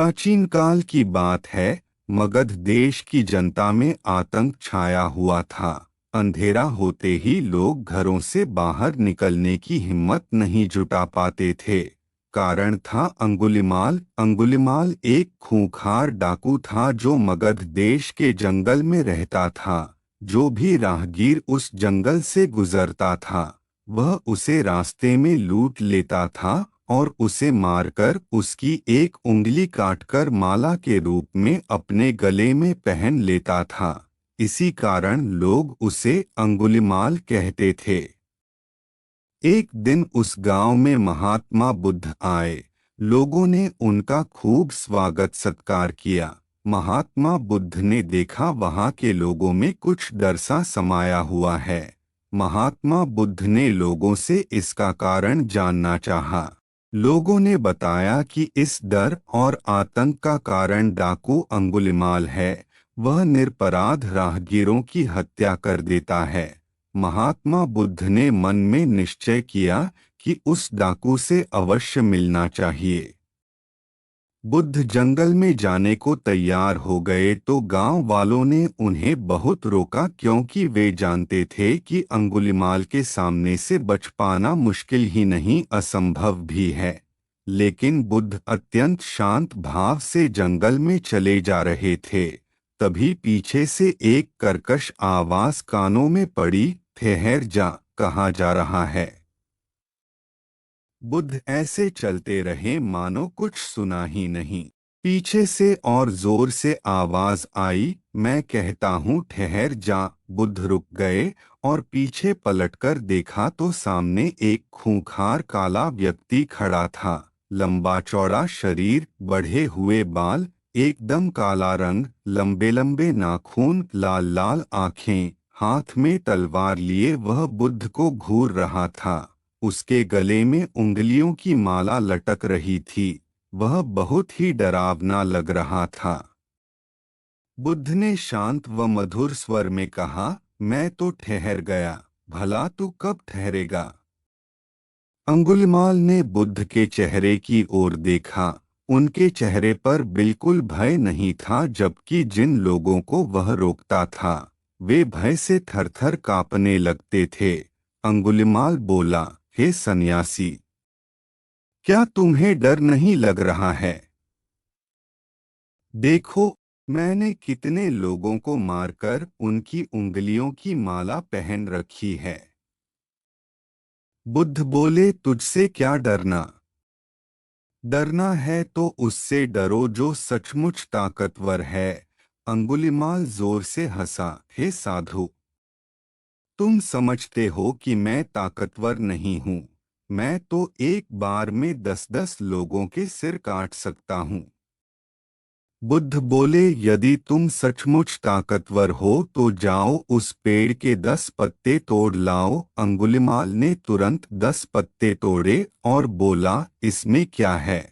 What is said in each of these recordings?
प्राचीन काल की बात है। मगध देश की जनता में आतंक छाया हुआ था। अंधेरा होते ही लोग घरों से बाहर निकलने की हिम्मत नहीं जुटा पाते थे। कारण था अंगुलिमाल। अंगुलिमाल एक खूंखार डाकू था जो मगध देश के जंगल में रहता था। जो भी राहगीर उस जंगल से गुजरता था वह उसे रास्ते में लूट लेता था और उसे मारकर उसकी एक उंगली काटकर माला के रूप में अपने गले में पहन लेता था। इसी कारण लोग उसे अंगुलिमाल कहते थे। एक दिन उस गांव में महात्मा बुद्ध आए। लोगों ने उनका खूब स्वागत सत्कार किया। महात्मा बुद्ध ने देखा वहां के लोगों में कुछ डर सा समाया हुआ है। महात्मा बुद्ध ने लोगों से इसका कारण जानना चाहा। लोगों ने बताया कि इस डर और आतंक का कारण डाकू अंगुलिमाल है। वह निरपराध राहगीरों की हत्या कर देता है। महात्मा बुद्ध ने मन में निश्चय किया कि उस डाकू से अवश्य मिलना चाहिए। बुद्ध जंगल में जाने को तैयार हो गए तो गांव वालों ने उन्हें बहुत रोका, क्योंकि वे जानते थे कि अंगुलिमाल के सामने से बच पाना मुश्किल ही नहीं असंभव भी है। लेकिन बुद्ध अत्यंत शांत भाव से जंगल में चले जा रहे थे। तभी पीछे से एक कर्कश आवाज कानों में पड़ी, ठहर जा, कहा जा रहा है। बुद्ध ऐसे चलते रहे मानो कुछ सुना ही नहीं। पीछे से और जोर से आवाज आई, मैं कहता हूँ ठहर जा। बुद्ध रुक गए और पीछे पलटकर देखा तो सामने एक खूंखार काला व्यक्ति खड़ा था। लंबा चौड़ा शरीर, बढ़े हुए बाल, एकदम काला रंग, लंबे लंबे नाखून, लाल लाल आंखें, हाथ में तलवार लिए वह बुद्ध को घूर रहा था। उसके गले में उंगलियों की माला लटक रही थी। वह बहुत ही डरावना लग रहा था। बुद्ध ने शांत व मधुर स्वर में कहा, मैं तो ठहर गया, भला तू कब ठहरेगा? अंगुलिमाल ने बुद्ध के चेहरे की ओर देखा। उनके चेहरे पर बिल्कुल भय नहीं था, जबकि जिन लोगों को वह रोकता था वे भय से थरथर कांपने लगते थे। अंगुलिमाल बोला, हे सन्यासी, क्या तुम्हें डर नहीं लग रहा है? देखो, मैंने कितने लोगों को मारकर उनकी उंगलियों की माला पहन रखी है। बुद्ध बोले, तुझसे क्या डरना? डरना है तो उससे डरो जो सचमुच ताकतवर है। अंगुलिमाल जोर से हंसा, हे साधु, तुम समझते हो कि मैं ताकतवर नहीं हूँ। मैं तो एक बार में 10-10 लोगों के सिर काट सकता हूँ। बुद्ध बोले, यदि तुम सचमुच ताकतवर हो तो जाओ उस पेड़ के 10 पत्ते तोड़ लाओ। अंगुलिमाल ने तुरंत 10 पत्ते तोड़े और बोला, इसमें क्या है?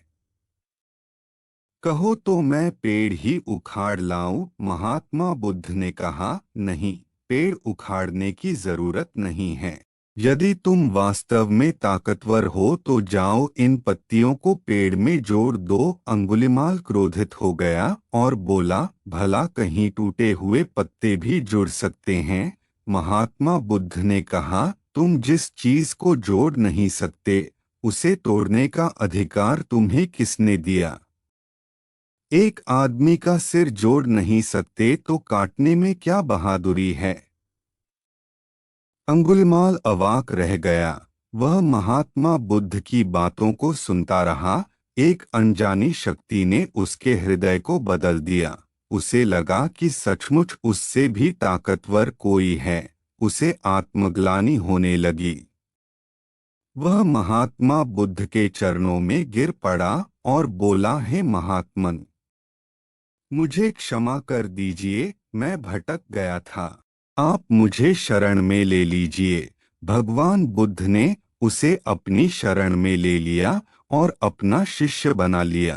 कहो तो मैं पेड़ ही उखाड़ लाऊं। महात्मा बुद्ध ने कहा, नहीं, पेड़ उखाड़ने की जरूरत नहीं है। यदि तुम वास्तव में ताकतवर हो तो जाओ इन पत्तियों को पेड़ में जोड़ दो। अंगुलिमाल क्रोधित हो गया और बोला, भला कहीं टूटे हुए पत्ते भी जुड़ सकते हैं? महात्मा बुद्ध ने कहा, तुम जिस चीज को जोड़ नहीं सकते उसे तोड़ने का अधिकार तुम्हें किसने दिया? एक आदमी का सिर जोड़ नहीं सकते तो काटने में क्या बहादुरी है? अंगुलिमाल अवाक रह गया। वह महात्मा बुद्ध की बातों को सुनता रहा। एक अनजानी शक्ति ने उसके हृदय को बदल दिया। उसे लगा कि सचमुच उससे भी ताकतवर कोई है। उसे आत्मग्लानि होने लगी। वह महात्मा बुद्ध के चरणों में गिर पड़ा और बोला, हे महात्मन, मुझे क्षमा कर दीजिए, मैं भटक गया था। आप मुझे शरण में ले लीजिए। भगवान बुद्ध ने उसे अपनी शरण में ले लिया और अपना शिष्य बना लिया।